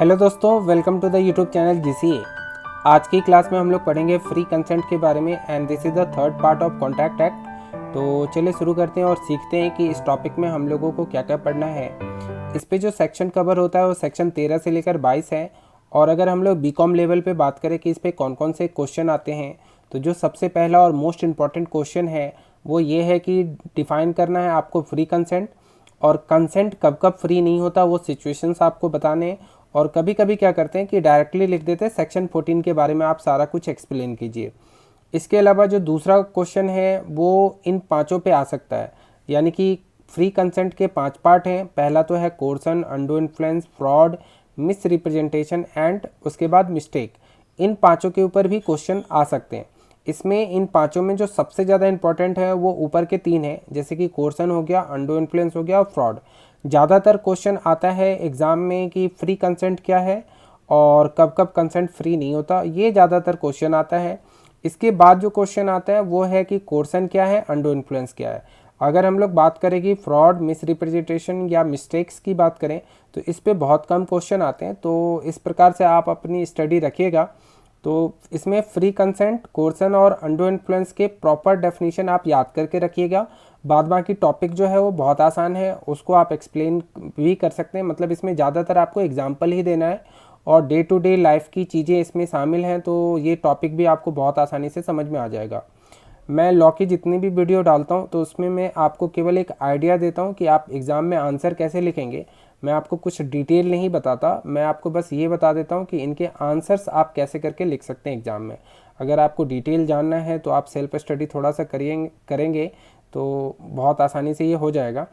Hello दोस्तों, welcome to the YouTube channel GCA. आज की क्लास में हम लोग पढ़ेंगे फ्री कंसेंट के बारे में and this is the third part of contract act. तो चलिए शुरू करते हैं और सीखते हैं कि इस टॉपिक में हम लोगों को क्या क्या पढ़ना है। इस पे जो सेक्शन कवर होता है वो सेक्शन 13 से लेकर 22 है। और अगर हम लोग बीकॉम लेवल पे बात करें कि इस पे कौन कौन से क्वेश्चन आते हैं, तो जो सबसे पहला और मोस्ट इम्पॉर्टेंट क्वेश्चन है वो ये है कि डिफ़ाइन करना है आपको फ्री कंसेंट, और कंसेंट कब कब फ्री नहीं होता वो सिचुएशंस आपको बताने। और कभी कभी क्या करते हैं कि डायरेक्टली लिख देते हैं सेक्शन 14 के बारे में आप सारा कुछ एक्सप्लेन कीजिए। इसके अलावा जो दूसरा क्वेश्चन है वो इन पांचों पे आ सकता है, यानी कि फ्री कंसेंट के 5 पार्ट हैं। पहला तो है कोर्सन, undo influence, fraud, miss representation and उसके बाद मिस्टेक। इन पांचों के ऊपर भी क्वेश्चन आ सकते हैं। इसमें इन पांचों में जो सबसे ज़्यादा इंपॉर्टेंट है वो ऊपर के 3 हैं, जैसे कि कोर्सन हो गया, अंडू इन्फ्लुएंस हो गया और फ्रॉड। ज़्यादातर क्वेश्चन आता है एग्ज़ाम में कि फ्री कंसेंट क्या है और कब कब कंसेंट फ्री नहीं होता, ये ज़्यादातर क्वेश्चन आता है। इसके बाद जो क्वेश्चन आता है वो है कि कोर्सन क्या है, अंडू इन्फ्लुएंस क्या है। अगर हम लोग बात करें कि फ्रॉड, मिस रिप्रेजेंटेशन या मिस्टेक्स की बात करें तो इस पे बहुत कम क्वेश्चन आते हैं। तो इस प्रकार से आप अपनी स्टडी रखिएगा। तो इसमें फ्री कंसेंट, कोर्सन और अंडू इन्फ्लुएंस के प्रॉपर डेफिनेशन आप याद करके रखिएगा। बाद बाकी टॉपिक जो है वो बहुत आसान है, उसको आप एक्सप्लेन भी कर सकते हैं। मतलब इसमें ज़्यादातर आपको एग्जाम्पल ही देना है और डे टू डे लाइफ की चीज़ें इसमें शामिल हैं, तो ये टॉपिक भी आपको बहुत आसानी से समझ में आ जाएगा। मैं लॉ की जितनी भी वीडियो डालता हूँ तो उसमें मैं आपको केवल एक आइडिया देता हूँ कि आप एग्ज़ाम में आंसर कैसे लिखेंगे। मैं आपको कुछ डिटेल नहीं बताता, मैं आपको बस ये बता देता हूँ कि इनके आंसर्स आप कैसे करके लिख सकते हैं एग्ज़ाम में। अगर आपको डिटेल जानना है तो आप सेल्फ स्टडी थोड़ा सा करेंगे तो बहुत आसानी से ये हो जाएगा।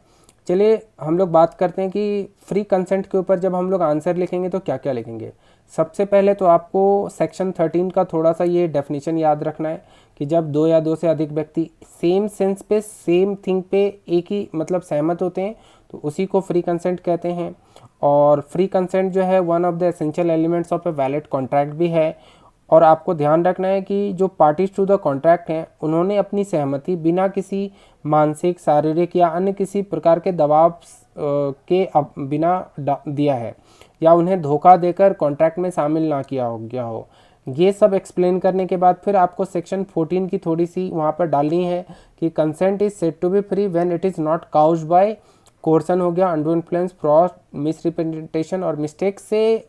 चलिए हम लोग बात करते हैं कि फ्री कंसेंट के ऊपर जब हम लोग आंसर लिखेंगे तो क्या क्या लिखेंगे। सबसे पहले तो आपको सेक्शन 13 का थोड़ा सा ये डेफिनेशन याद रखना है कि जब दो या दो से अधिक व्यक्ति सेम सेंस पे, सेम थिंग पे एक ही मतलब सहमत होते हैं तो उसी को फ्री कंसेंट कहते हैं। और फ्री कंसेंट जो है one of the essential elements of a valid contract भी है। और आपको ध्यान रखना है कि जो पार्टीज टू द कॉन्ट्रैक्ट हैं उन्होंने अपनी सहमति बिना किसी मानसिक, शारीरिक या अन्य किसी प्रकार के दबाव के बिना दिया है, या उन्हें धोखा देकर कॉन्ट्रैक्ट में शामिल ना किया हो गया हो। ये सब एक्सप्लेन करने के बाद फिर आपको सेक्शन 14 की थोड़ी सी वहाँ पर डालनी है कि consent is said to be free when it is not caused by coercion हो गया, undue influence, fraud, misrepresentation और मिस्टेक से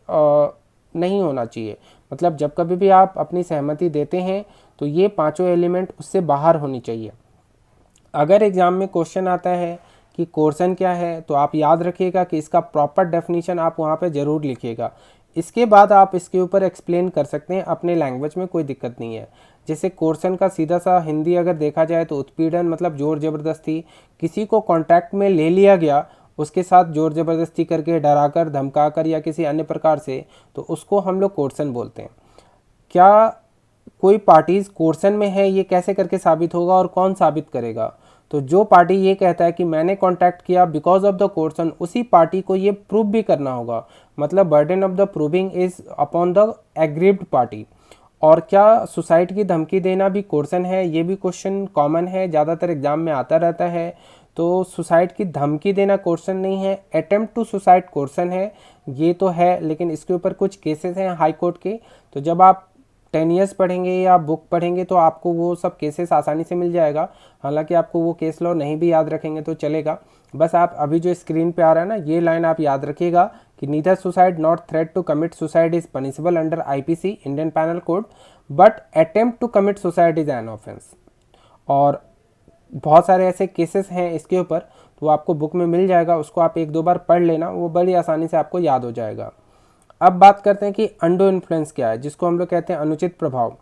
नहीं होना चाहिए। मतलब जब कभी भी आप अपनी सहमति देते हैं तो ये पांचों एलिमेंट उससे बाहर होनी चाहिए। अगर एग्जाम में क्वेश्चन आता है कि कोर्सन क्या है तो आप याद रखिएगा कि इसका प्रॉपर डेफिनेशन आप वहाँ पे ज़रूर लिखिएगा। इसके बाद आप इसके ऊपर एक्सप्लेन कर सकते हैं अपने लैंग्वेज में, कोई दिक्कत नहीं है। जैसे कोर्सन का सीधा सा हिंदी अगर देखा जाए तो उत्पीड़न, मतलब जोर ज़बरदस्ती, किसी को कॉन्ट्रैक्ट में ले लिया गया, उसके साथ जोर ज़बरदस्ती करके, डराकर, धमकाकर या किसी अन्य प्रकार से, तो उसको हम लोग कोर्सन बोलते हैं। क्या कोई पार्टीज कोर्सन में है ये कैसे करके साबित होगा और कौन साबित करेगा? तो जो पार्टी ये कहता है कि मैंने कॉन्टैक्ट किया बिकॉज ऑफ द कोर्सन, उसी पार्टी को ये प्रूव भी करना होगा। मतलब burden of the proving is upon the aggrieved party. और क्या सुसाइड की धमकी देना भी कोर्सन है? ये भी क्वेश्चन कॉमन है, ज़्यादातर एग्जाम में आता रहता है। तो सुसाइड की धमकी देना कोर्सन नहीं है, अटेम्प्ट टू सुसाइड कोर्सन है, ये तो है। लेकिन इसके ऊपर कुछ केसेस हैं हाई कोर्ट के, तो जब आप 10 ईयर्स पढ़ेंगे या बुक पढ़ेंगे तो आपको वो सब केसेस आसानी से मिल जाएगा। हालांकि आपको वो केस लॉ नहीं भी याद रखेंगे तो चलेगा। बस आप अभी जो स्क्रीन पे आ रहा है ना, ये लाइन आप याद रखिएगा कि neither suicide not threat to commit suicide is punishable under IPC, Indian penal code, but attempt to commit suicide is an offence. और बहुत सारे ऐसे केसेस हैं इसके ऊपर, तो आपको बुक में मिल जाएगा, उसको आप एक दो बार पढ़ लेना, वो बड़ी आसानी से आपको याद हो जाएगा। अब बात करते हैं कि अंडू इन्फ्लुएंस क्या है, जिसको हम लोग कहते हैं अनुचित प्रभाव।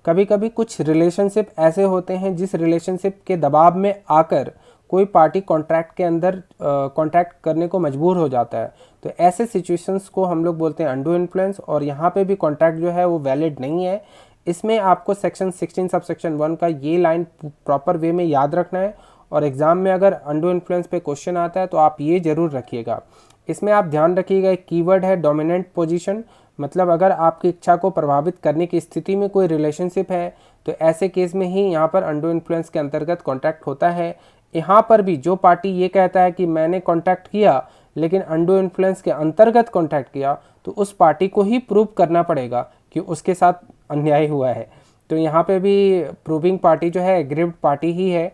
कभी कभी कुछ रिलेशनशिप ऐसे होते हैं जिस रिलेशनशिप के दबाव में आकर कोई पार्टी कॉन्ट्रैक्ट के अंदर कॉन्ट्रैक्ट करने को मजबूर हो जाता है, तो ऐसे सिचुएशंस को हम लोग बोलते हैं अंडू इन्फ्लुएंस। और यहाँ पे भी कॉन्ट्रैक्ट जो है वो वैलिड नहीं है। इसमें आपको सेक्शन 16 सब सेक्शन 1 का ये लाइन प्रॉपर वे में याद रखना है। और एग्जाम में अगर अंडू इन्फ्लुएंस पे क्वेश्चन आता है तो आप ये जरूर रखिएगा। इसमें आप ध्यान रखिएगा, एक कीवर्ड है डोमिनेंट पोजीशन। मतलब अगर आपकी इच्छा को प्रभावित करने की स्थिति में कोई रिलेशनशिप है तो ऐसे केस में ही यहाँ पर अंडू इन्फ्लुएंस के अंतर्गत कॉन्ट्रैक्ट होता है। यहाँ पर भी जो पार्टी ये कहता है कि मैंने कॉन्ट्रैक्ट किया लेकिन अंडू इन्फ्लुएंस के अंतर्गत कॉन्टैक्ट किया तो उस पार्टी को ही प्रूव करना पड़ेगा कि उसके साथ अन्याय हुआ है। तो यहाँ पे भी प्रूविंग पार्टी जो है एग्रीव्ड पार्टी ही है।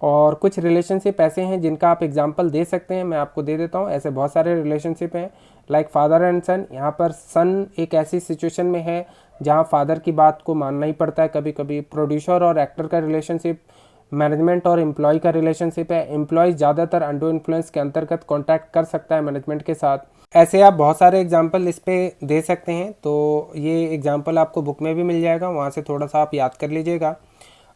और कुछ रिलेशनशिप ऐसे हैं जिनका आप एग्जांपल दे सकते हैं, मैं आपको दे देता हूँ। ऐसे बहुत सारे रिलेशनशिप हैं लाइक फादर एंड सन। यहाँ पर सन एक ऐसी सिचुएशन में है जहाँ फादर की बात को मानना ही पड़ता है कभी कभी। प्रोड्यूसर और एक्टर का रिलेशनशिप, मैनेजमेंट और एम्प्लॉय का रिलेशनशिप है। एम्प्लॉय ज़्यादातर अंडर इन्फ्लुएंस के अंतर्गत कॉन्टैक्ट कर सकता है मैनेजमेंट के साथ। ऐसे आप बहुत सारे एग्जाम्पल इस पे दे सकते हैं। तो ये एग्जाम्पल आपको बुक में भी मिल जाएगा, वहाँ से थोड़ा सा आप याद कर लीजिएगा।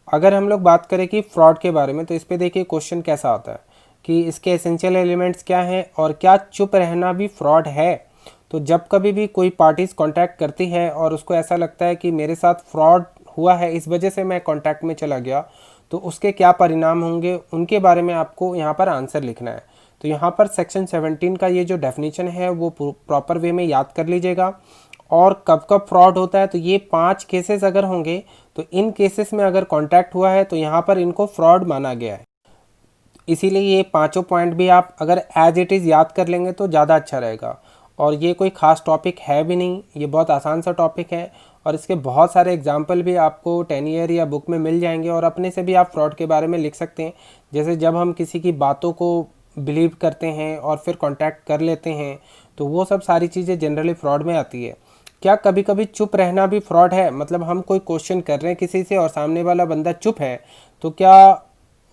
अगर हम लोग बात करें कि फ्रॉड के बारे में, तो इस पे देखिए क्वेश्चन कैसा आता है कि इसके एसेंशियल एलिमेंट्स क्या हैं और क्या चुप रहना भी फ्रॉड है। तो जब कभी भी कोई पार्टीज कांटेक्ट करती है और उसको ऐसा लगता है कि मेरे साथ फ्रॉड हुआ है, इस वजह से मैं कांटेक्ट में चला गया, तो उसके क्या परिणाम होंगे, उनके बारे में आपको यहाँ पर आंसर लिखना है। तो यहाँ पर सेक्शन 17 का ये जो डेफिनेशन है वो प्रॉपर वे में याद कर लीजिएगा। और कब कब फ्रॉड होता है, तो ये 5 केसेस अगर होंगे तो इन केसेस में अगर कांटेक्ट हुआ है तो यहाँ पर इनको फ्रॉड माना गया है। इसीलिए ये पांचों पॉइंट भी आप अगर एज इट इज़ याद कर लेंगे तो ज़्यादा अच्छा रहेगा। और ये कोई ख़ास टॉपिक है भी नहीं, ये बहुत आसान सा टॉपिक है और इसके बहुत सारे एग्जाम्पल भी आपको 10 ईयर या बुक में मिल जाएंगे। और अपने से भी आप फ्रॉड के बारे में लिख सकते हैं। जैसे जब हम किसी की बातों को बिलीव करते हैं और फिर कॉन्टैक्ट कर लेते हैं, तो वो सब सारी चीज़ें जनरली फ्रॉड में आती है। क्या कभी कभी चुप रहना भी फ्रॉड है? मतलब हम कोई क्वेश्चन कर रहे हैं किसी से और सामने वाला बंदा चुप है, तो क्या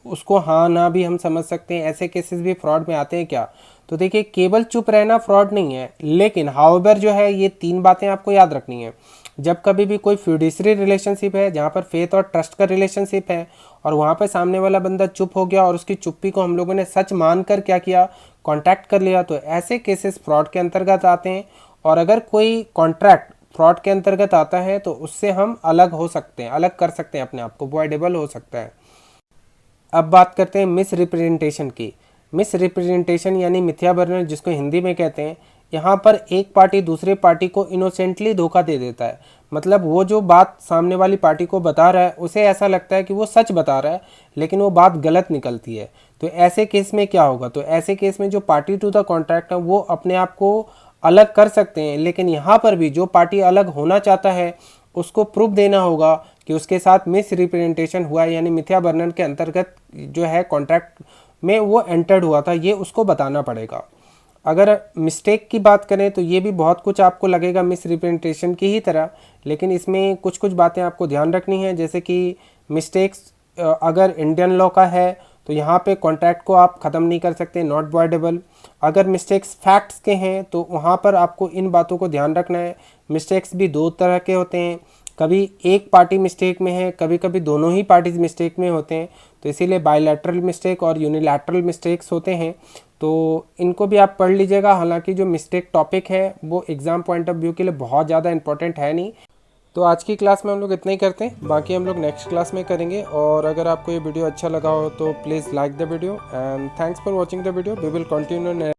उसको हाँ ना भी हम समझ सकते हैं? ऐसे केसेस भी फ्रॉड में आते हैं क्या? तो देखिए, केवल चुप रहना फ्रॉड नहीं है, लेकिन हाउएवर जो है ये 3 बातें आपको याद रखनी है। जब कभी भी कोई फ्यूडिशरी रिलेशनशिप है जहाँ पर फेथ और ट्रस्ट का रिलेशनशिप है और वहाँ पर सामने वाला बंदा चुप हो गया और उसकी चुप्पी को हम लोगों ने सच मानकर क्या किया, कॉन्टैक्ट कर लिया, तो ऐसे केसेस फ्रॉड के अंतर्गत आते हैं। और अगर कोई कॉन्ट्रैक्ट फ्रॉड के अंतर्गत आता है तो उससे हम अलग हो सकते हैं, अलग कर सकते हैं अपने आप को, अवॉइडेबल हो सकता है। अब बात करते हैं मिस रिप्रेजेंटेशन की। मिस रिप्रेजेंटेशन यानी मिथ्या वर्णन, जिसको हिंदी में कहते हैं। यहाँ पर एक पार्टी दूसरे पार्टी को इनोसेंटली धोखा दे देता है। मतलब वो जो बात सामने वाली पार्टी को बता रहा है उसे ऐसा लगता है कि वो सच बता रहा है, लेकिन वो बात गलत निकलती है। तो ऐसे केस में क्या होगा? तो ऐसे केस में जो पार्टी टू द कॉन्ट्रैक्ट है वो अपने आप को अलग कर सकते हैं, लेकिन यहाँ पर भी जो पार्टी अलग होना चाहता है उसको प्रूफ देना होगा कि उसके साथ मिस रिप्रेजेंटेशन हुआ है, यानी मिथ्या वर्णन के अंतर्गत जो है कॉन्ट्रैक्ट में वो एंटर्ड हुआ था, ये उसको बताना पड़ेगा। अगर मिस्टेक की बात करें तो ये भी बहुत कुछ आपको लगेगा मिस रिप्रेजेंटेशन की ही तरह, लेकिन इसमें कुछ कुछ बातें आपको ध्यान रखनी है। जैसे कि मिस्टेक्स अगर इंडियन लॉ का है तो यहाँ पे कॉन्ट्रैक्ट को आप ख़त्म नहीं कर सकते, नॉट वॉइडेबल। अगर मिस्टेक्स फैक्ट्स के हैं तो वहाँ पर आपको इन बातों को ध्यान रखना है। मिस्टेक्स भी 2 तरह के होते हैं, कभी एक पार्टी मिस्टेक में है, कभी कभी दोनों ही पार्टीज मिस्टेक में होते हैं। तो इसीलिए बायलैटरल मिस्टेक और यूनिलैटरल मिस्टेक्स होते हैं, तो इनको भी आप पढ़ लीजिएगा। हालांकि जो मिस्टेक टॉपिक है वो एग्ज़ाम पॉइंट ऑफ व्यू के लिए बहुत ज़्यादा इंपॉर्टेंट है नहीं। तो आज की क्लास में हम लोग इतना ही करते हैं, बाकी हम लोग नेक्स्ट क्लास में करेंगे। और अगर आपको ये वीडियो अच्छा लगा हो तो please like the video and thanks for watching the video. We will continue